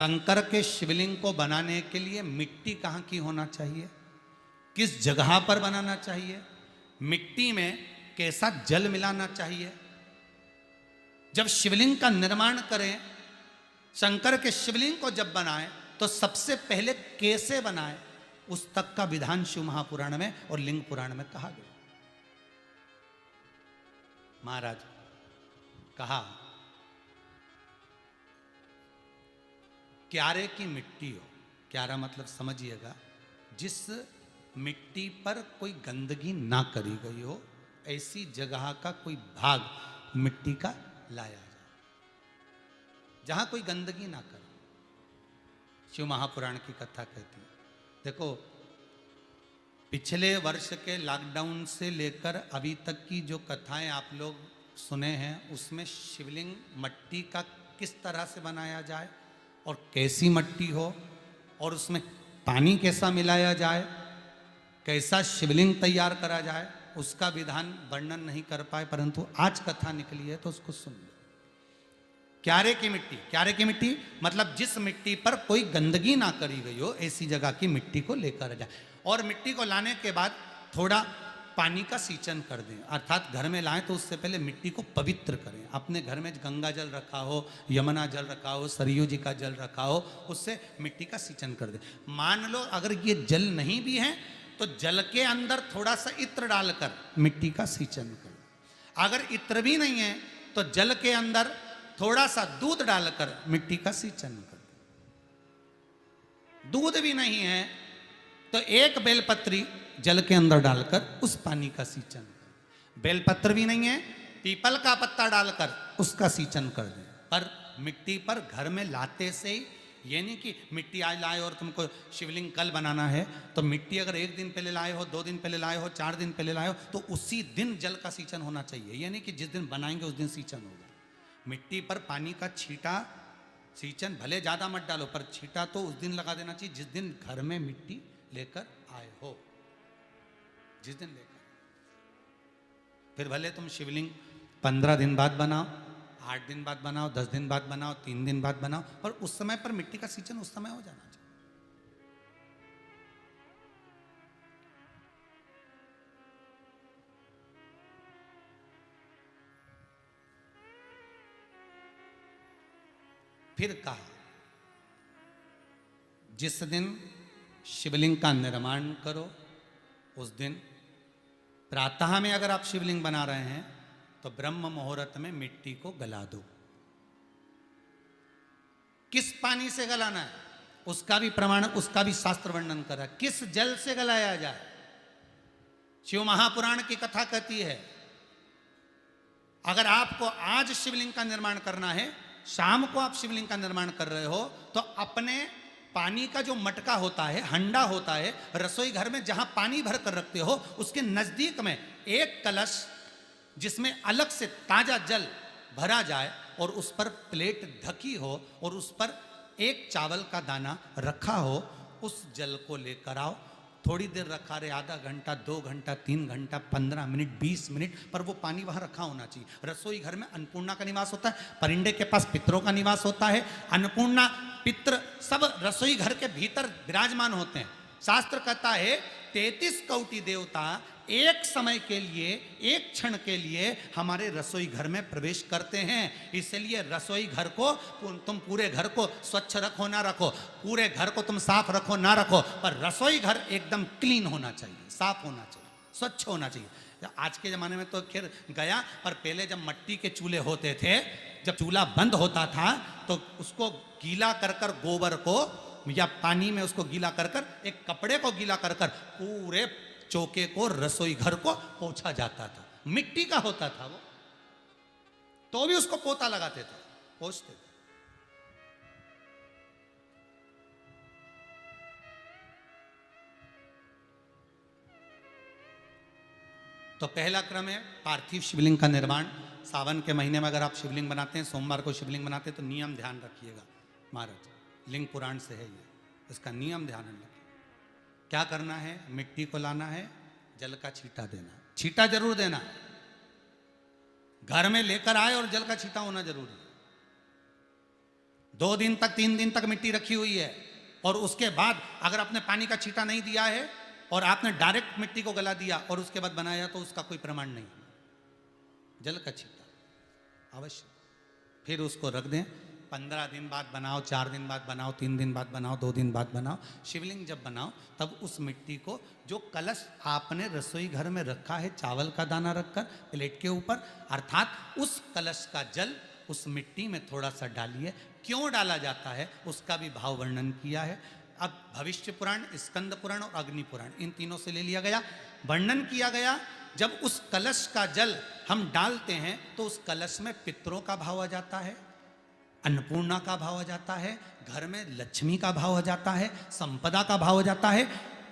शंकर के शिवलिंग को बनाने के लिए मिट्टी कहाँ की होना चाहिए, किस जगह पर बनाना चाहिए, मिट्टी में कैसा जल मिलाना चाहिए। जब शिवलिंग का निर्माण करें, शंकर के शिवलिंग को जब बनाएं तो सबसे पहले कैसे बनाएं, उस तक का विधान शिव महापुराण में और लिंग पुराण में कहा गया। महाराज कहा क्यारे की मिट्टी हो, क्यारा मतलब समझिएगा जिस मिट्टी पर कोई गंदगी ना करी गई हो, ऐसी जगह का कोई भाग मिट्टी का लाया जाए जहां कोई गंदगी ना करे। शिव महापुराण की कथा कहती है। देखो, पिछले वर्ष के लॉकडाउन से लेकर अभी तक की जो कथाएं आप लोग सुने हैं, उसमें शिवलिंग मट्टी का किस तरह से बनाया जाए और कैसी मट्टी हो और उसमें पानी कैसा मिलाया जाए, कैसा शिवलिंग तैयार करा जाए, उसका विधान वर्णन नहीं कर पाए, परंतु आज कथा निकली है तो उसको सुन लो। क्यारे की मिट्टी, क्यारे की मिट्टी मतलब जिस मिट्टी पर कोई गंदगी ना करी गई हो, ऐसी जगह की मिट्टी को लेकर जाए और मिट्टी को लाने के बाद थोड़ा पानी का सींचन कर दें, अर्थात घर में लाएं तो उससे पहले मिट्टी को पवित्र करें। अपने घर में गंगा जल रखा हो, यमुना जल रखा हो, सरयू जी का जल रखा हो, उससे मिट्टी का सींचन कर दें। मान लो अगर ये जल नहीं भी है तो जल के अंदर थोड़ा सा इत्र डालकर मिट्टी का सींचन कर। अगर इत्र भी नहीं है तो जल के अंदर थोड़ा सा दूध डालकर मिट्टी का सींचन कर। दूध भी नहीं है तो एक बेलपत्री जल के अंदर डालकर उस पानी का सींचन कर। बेलपत्र भी नहीं है, पीपल का पत्ता डालकर उसका सींचन कर दें। पर मिट्टी पर घर में लाते से ही, ये नहीं कि मिट्टी आज लाए और तुमको शिवलिंग कल बनाना है, तो मिट्टी अगर एक दिन पहले लाए हो, 2 दिन पहले लाए हो, 4 दिन पहले लाए हो, तो उसी दिन जल का सींचन होना चाहिए। ये नहीं कि जिस दिन बनाएंगे उस दिन सींचन होगा। मिट्टी पर पानी का छींटा, सींचन भले ज़्यादा मत डालो, पर छींटा तो उस दिन लगा देना चाहिए जिस दिन घर में मिट्टी लेकर आए हो, जिस दिन लेकर। फिर भले तुम शिवलिंग 15 दिन बाद बनाओ, 8 दिन बाद बनाओ, 10 दिन बाद बनाओ, 3 दिन बाद बनाओ, पर उस समय पर मिट्टी का सींचन उस समय हो जाना चाहिए। फिर कहा जिस दिन शिवलिंग का निर्माण करो उस दिन प्रातः में अगर आप शिवलिंग बना रहे हैं तो ब्रह्म मुहूर्त में मिट्टी को गला दो। किस पानी से गलाना है उसका भी प्रमाण, उसका भी शास्त्र वर्णन करा। किस जल से गलाया जाए, शिव महापुराण की कथा कहती है अगर आपको आज शिवलिंग का निर्माण करना है, शाम को आप शिवलिंग का निर्माण कर रहे हो, तो अपने पानी का जो मटका होता है, हंडा होता है, रसोई घर में जहां पानी भर कर रखते हो, उसके नजदीक में एक कलश जिसमें अलग से ताजा जल भरा जाए और उस पर प्लेट ढकी हो और उस पर एक चावल का दाना रखा हो, उस जल को लेकर आओ। थोड़ी देर रखा रहे, आधा घंटा, 2 घंटा, 3 घंटा, 15 मिनट, 20 मिनट, पर वो पानी वहां रखा होना चाहिए। रसोई घर में अन्नपूर्णा का निवास होता है, परिंदे के पास पितरों का निवास होता है। अन्नपूर्णा, पित्र सब रसोई घर के भीतर विराजमान होते हैं। शास्त्र कहता है 33 कोटि देवता एक समय के लिए, एक क्षण के लिए हमारे रसोई घर में प्रवेश करते हैं। इसलिए रसोई घर को तुम पूरे घर को स्वच्छ रखो ना रखो, पूरे घर को तुम साफ रखो ना रखो, पर रसोई घर एकदम क्लीन होना चाहिए, साफ होना चाहिए, स्वच्छ होना चाहिए। आज के ज़माने में तो खैर गया, पर पहले जब मट्टी के चूल्हे होते थे, जब चूल्हा बंद होता था तो उसको गीला कर कर, गोबर को या पानी में उसको गीला कर कर, एक कपड़े को गीला कर कर पूरे चौके को, रसोई घर को पोंछा जाता था। मिट्टी का होता था वो, तो भी उसको पोता लगाते थे, पोंछते थे। तो पहला क्रम है पार्थिव शिवलिंग का निर्माण। सावन के महीने में अगर आप शिवलिंग बनाते हैं, सोमवार को शिवलिंग बनाते हैं, तो नियम ध्यान रखिएगा महाराज, लिंग पुराण से है ये, इसका नियम ध्यान रखिए। क्या करना है, मिट्टी को लाना है, जल का छींटा देना, छींटा जरूर देना, घर में लेकर आए और जल का छींटा होना जरूरी है। 2 दिन तक 3 दिन तक मिट्टी रखी हुई है, और उसके बाद अगर आपने पानी का छींटा नहीं दिया है और आपने डायरेक्ट मिट्टी को गला दिया और उसके बाद बनाया, तो उसका कोई प्रमाण नहीं। जल का छींटा अवश्य। फिर उसको रख दें, 15 दिन बाद बनाओ, 4 दिन बाद बनाओ, 3 दिन बाद बनाओ, 2 दिन बाद बनाओ। शिवलिंग जब बनाओ तब उस मिट्टी को, जो कलश आपने रसोई घर में रखा है चावल का दाना रखकर प्लेट के ऊपर, अर्थात उस कलश का जल उस मिट्टी में थोड़ा सा डालिए। क्यों डाला जाता है उसका भी भाव वर्णन किया है। अब भविष्य पुराण, स्कंद पुराण और अग्नि पुराण, इन तीनों से ले लिया गया। वर्णन किया गया, जब उस कलश का जल हम डालते हैं तो उस कलश में पितरों का भाव आ जाता है, अन्नपूर्णा का भाव आ जाता है, घर में लक्ष्मी का भाव आ जाता है, संपदा का भाव आ जाता है।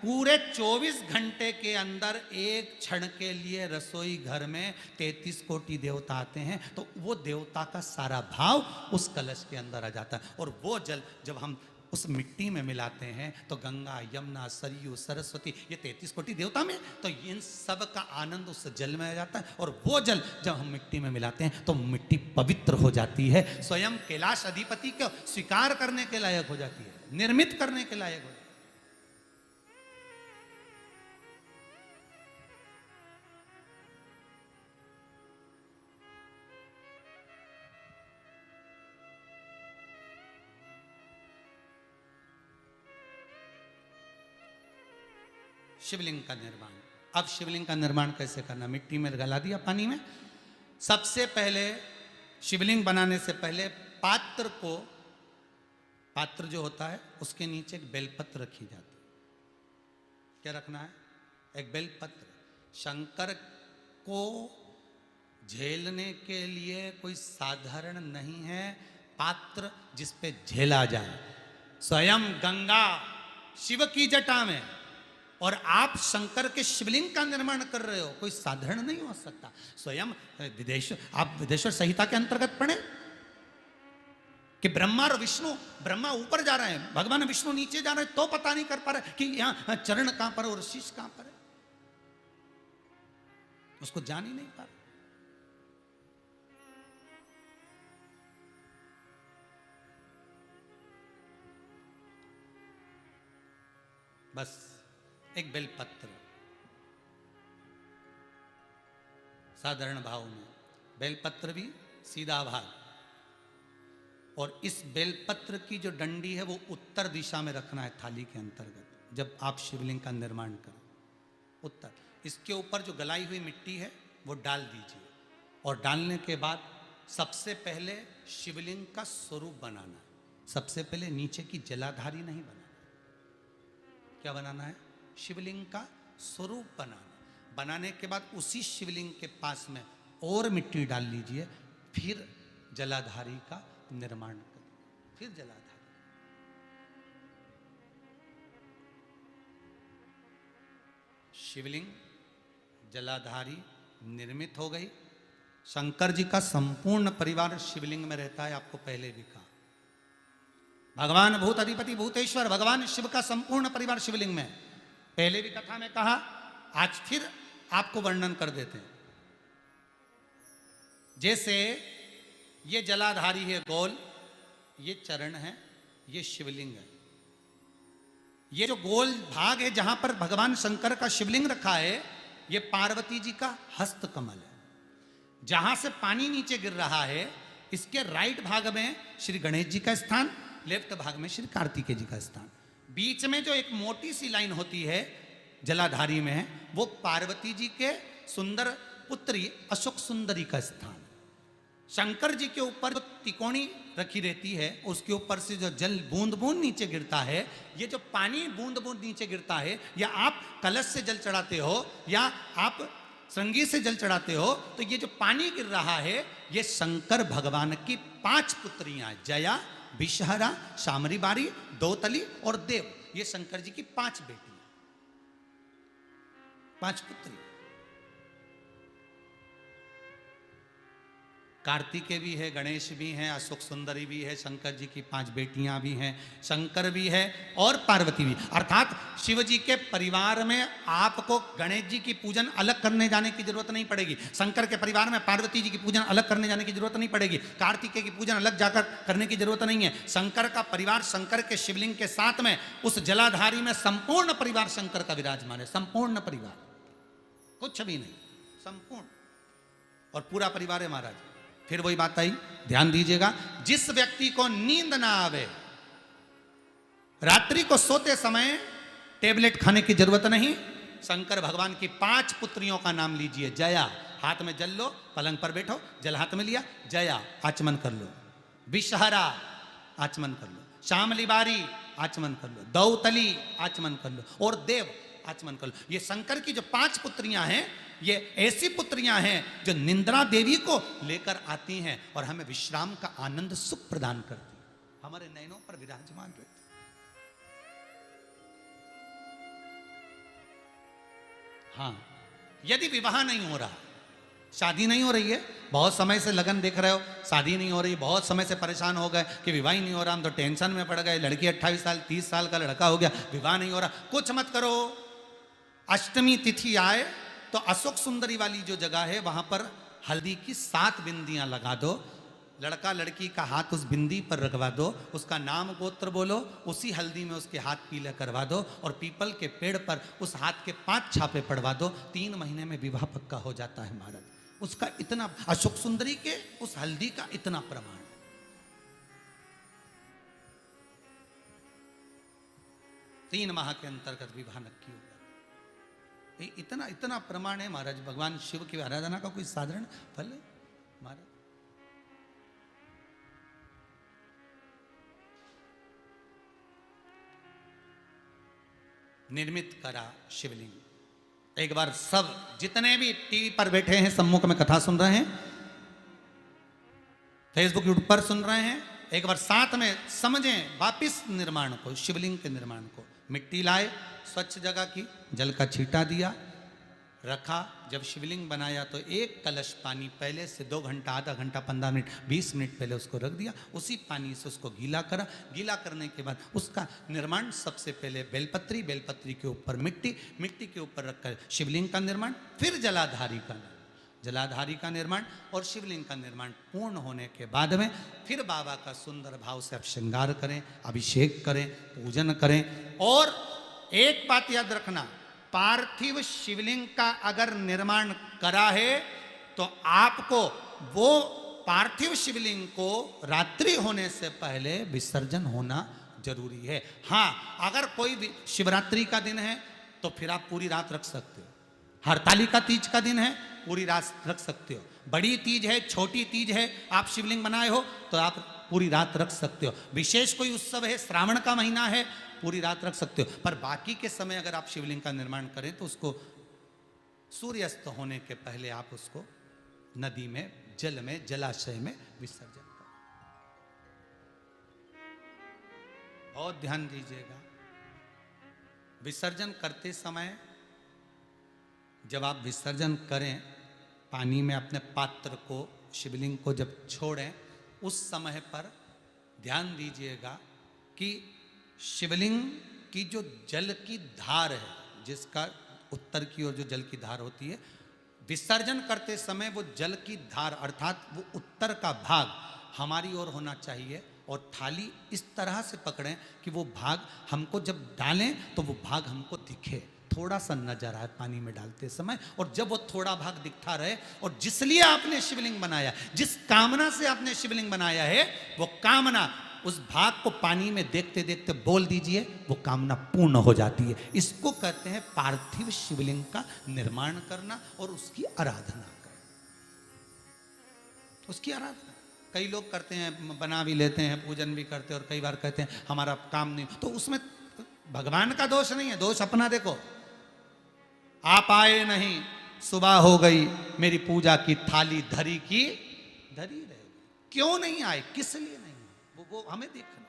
पूरे 24 घंटे के अंदर एक क्षण के लिए रसोई घर में 33 कोटि देवता आते हैं, तो वो देवता का सारा भाव उस कलश के अंदर आ जाता है। और वो जल जब हम उस मिट्टी में मिलाते हैं तो गंगा, यमुना, सरयू, सरस्वती, ये 33 कोटि देवता में, तो इन सब का आनंद उस जल में आ जाता है। और वो जल जब हम मिट्टी में मिलाते हैं तो मिट्टी पवित्र हो जाती है, स्वयं कैलाश अधिपति को स्वीकार करने के लायक हो जाती है, निर्मित करने के लायक हो जाती है। शिवलिंग का निर्माण। अब शिवलिंग का निर्माण कैसे करना? मिट्टी में गला दिया पानी में। सबसे पहले शिवलिंग बनाने से पहले पात्र को, पात्र जो होता है उसके नीचे एक बेलपत्र रखी जाती है। क्या रखना है? एक बेलपत्र। शंकर को झेलने के लिए कोई साधारण नहीं है पात्र जिस पे झेला जाए। स्वयं गंगा शिव की जटा में, और आप शंकर के शिवलिंग का निर्माण कर रहे हो, कोई साधारण नहीं हो सकता। स्वयं आप विदेश्वर संहिता के अंतर्गत पढ़े कि ब्रह्मा और विष्णु, ब्रह्मा ऊपर जा रहे हैं, भगवान विष्णु नीचे जा रहे हैं, तो पता नहीं कर पा रहे कि यहां चरण कहां पर और शीश कहां पर है, उसको जान ही नहीं पा रहे। बस एक बेलपत्र, साधारण भाव में बेलपत्र भी सीधा भाग, और इस बेलपत्र की जो डंडी है वो उत्तर दिशा में रखना है थाली के अंतर्गत। जब आप शिवलिंग का निर्माण करें, उत्तर, इसके ऊपर जो गलाई हुई मिट्टी है वो डाल दीजिए, और डालने के बाद सबसे पहले शिवलिंग का स्वरूप बनाना है। सबसे पहले नीचे की जलाधारी नहीं बनाना, क्या बनाना है? शिवलिंग का स्वरूप बनाना। बनाने के बाद उसी शिवलिंग के पास में और मिट्टी डाल लीजिए, फिर जलाधारी का निर्माण करिए। फिर जलाधारी, शिवलिंग जलाधारी निर्मित हो गई। शंकर जी का संपूर्ण परिवार शिवलिंग में रहता है, आपको पहले भी कहा। भगवान भूत अधिपति भूतेश्वर, भगवान शिव का संपूर्ण परिवार शिवलिंग में, पहले भी कथा में कहा, आज फिर आपको वर्णन कर देते हैं। जैसे ये जलाधारी है गोल, ये चरण है, ये शिवलिंग है। ये जो गोल भाग है जहां पर भगवान शंकर का शिवलिंग रखा है, ये पार्वती जी का हस्त कमल है। जहां से पानी नीचे गिर रहा है, इसके राइट भाग में श्री गणेश जी का स्थान, लेफ्ट भाग में श्री कार्तिकेय जी का स्थान। बीच में जो एक मोटी सी लाइन होती है जलाधारी में, वो पार्वती जी के सुंदर पुत्री अशोक सुंदरी का स्थान। शंकर जी के ऊपर जो तिकोनी रखी रहती है, उसके ऊपर से जो जल बूंद बूंद नीचे गिरता है, ये जो पानी बूंद बूंद नीचे गिरता है, या आप कलश से जल चढ़ाते हो या आप श्रृंगी से जल चढ़ाते हो, तो ये जो पानी गिर रहा है, ये शंकर भगवान की 5 पुत्रियां, जया, विषहरा, शामरी बारी, दोतली और देव, ये शंकर जी की 5 बेटी, 5 पुत्री। कार्तिकेय भी है, गणेश भी हैं, अशोक सुंदरी भी है, शंकर जी की 5 बेटियां भी हैं, शंकर भी है और पार्वती भी। अर्थात शिव जी के परिवार में आपको गणेश जी की पूजन अलग करने जाने की जरूरत नहीं पड़ेगी, शंकर के परिवार में पार्वती जी की पूजन अलग करने जाने की जरूरत नहीं पड़ेगी, कार्तिकेय की पूजन अलग जाकर करने की जरूरत नहीं है। शंकर का परिवार शंकर के शिवलिंग के साथ में उस जलाधारी में संपूर्ण परिवार शंकर का विराजमान है, संपूर्ण परिवार, कुछ भी नहीं, संपूर्ण और पूरा परिवार है महाराज। फिर वही बात आई, ध्यान दीजिएगा, जिस व्यक्ति को नींद ना आवे, रात्रि को सोते समय टेबलेट खाने की जरूरत नहीं, शंकर भगवान की 5 पुत्रियों का नाम लीजिए। जया, हाथ में जल लो, पलंग पर बैठो, जल हाथ में लिया, जया आचमन कर लो, विषहरा आचमन कर लो, शामली बारी आचमन कर लो, दौतली आचमन कर लो और देव आचमन कर लो। ये शंकर की जो 5 पुत्रियां हैं, ये ऐसी पुत्रियां हैं जो निंद्रा देवी को लेकर आती हैं और हमें विश्राम का आनंद सुख प्रदान करती हैं, हमारे नयनों पर विराजमान रहती। हाँ, यदि विवाह नहीं हो रहा, शादी नहीं हो रही है, बहुत समय से लगन देख रहे हो, शादी नहीं हो रही, बहुत समय से परेशान हो गए कि विवाह ही नहीं हो रहा, हम तो टेंशन में पड़ गए, लड़की 28 साल 30 साल का लड़का हो गया, विवाह नहीं हो रहा, कुछ मत करो। अष्टमी तिथि आए तो अशोक सुंदरी वाली जो जगह है वहां पर हल्दी की 7 बिंदियां लगा दो, लड़का लड़की का हाथ उस बिंदी पर रखवा दो, उसका नाम गोत्र बोलो, उसी हल्दी में उसके हाथ पीले करवा दो और पीपल के पेड़ पर उस हाथ के 5 छापे पड़वा दो, 3 महीने में विवाह पक्का हो जाता है महाराज। उसका इतना, अशोक सुंदरी के उस हल्दी का इतना प्रमाण, 3 माह के अंतर्गत विवाह नक्की होगा। इतना इतना प्रमाण है महाराज। भगवान शिव की आराधना का कोई साधारण फल है महाराज। निर्मित करा शिवलिंग। एक बार सब जितने भी टीवी पर बैठे हैं, सम्मुख में कथा सुन रहे हैं, फेसबुक यूट्यूब पर सुन रहे हैं, एक बार साथ में समझें वापिस निर्माण को, शिवलिंग के निर्माण को। मिट्टी लाए, स्वच्छ जगह की, जल का छींटा दिया, रखा। जब शिवलिंग बनाया तो 1 कलश पानी पहले से 2 घंटा, आधा घंटा, 15 मिनट, 20 मिनट पहले उसको रख दिया, उसी पानी से उसको गीला करा। गीला करने के बाद उसका निर्माण सबसे पहले बेलपत्री, बेलपत्री के ऊपर मिट्टी, मिट्टी के ऊपर रखकर शिवलिंग का निर्माण, फिर जलाधारी का, जलाधारी का निर्माण और शिवलिंग का निर्माण पूर्ण होने के बाद में फिर बाबा का सुंदर भाव से आप श्रृंगार करें, अभिषेक करें, पूजन करें। और एक बात याद रखना, पार्थिव शिवलिंग का अगर निर्माण करा है तो आपको वो पार्थिव शिवलिंग को रात्रि होने से पहले विसर्जन होना जरूरी है। हाँ, अगर कोई भी शिवरात्रि का दिन है तो फिर आप पूरी रात रख सकते हो, हरतालिका तीज का दिन है पूरी रात रख सकते हो, बड़ी तीज है, छोटी तीज है, आप शिवलिंग बनाए हो तो आप पूरी रात रख सकते हो, विशेष कोई उत्सव है, श्रावण का महीना है, पूरी रात रख सकते हो। पर बाकी के समय अगर आप शिवलिंग का निर्माण करें तो उसको सूर्यास्त होने के पहले आप उसको नदी में, जल में, जलाशय में विसर्जन करें। बहुत ध्यान दीजिएगा, विसर्जन करते समय जब आप विसर्जन करें, पानी में अपने पात्र को, शिवलिंग को जब छोड़ें, उस समय पर ध्यान दीजिएगा कि शिवलिंग की जो जल की धार है, जिसका उत्तर की ओर जो जल की धार होती है, विसर्जन करते समय वो जल की धार अर्थात वो उत्तर का भाग हमारी ओर होना चाहिए और थाली इस तरह से पकड़ें कि वो भाग हमको जब डालें तो वो भाग हमको दिखे, थोड़ा सा नजर आए पानी में डालते समय। और जब वो थोड़ा भाग दिखता रहे, और जिस लिए आपने शिवलिंग बनाया, जिस कामना से आपने शिवलिंग बनाया है, वो कामना उस भाग को पानी में देखते देखते बोल दीजिए, वो कामना पूर्ण हो जाती है। इसको कहते हैं पार्थिव शिवलिंग का निर्माण करना और उसकी आराधना करना, उसकी आराधना। कई लोग करते हैं, बना भी लेते हैं, पूजन भी करते हैं, और कई बार कहते हैं हमारा काम नहीं, तो उसमें भगवान का दोष नहीं है, दोष अपना। देखो, आप आए नहीं, सुबह हो गई, मेरी पूजा की थाली धरी की धरी रह गई। क्यों नहीं आए, किस लिए नहीं, वो हमें देखना।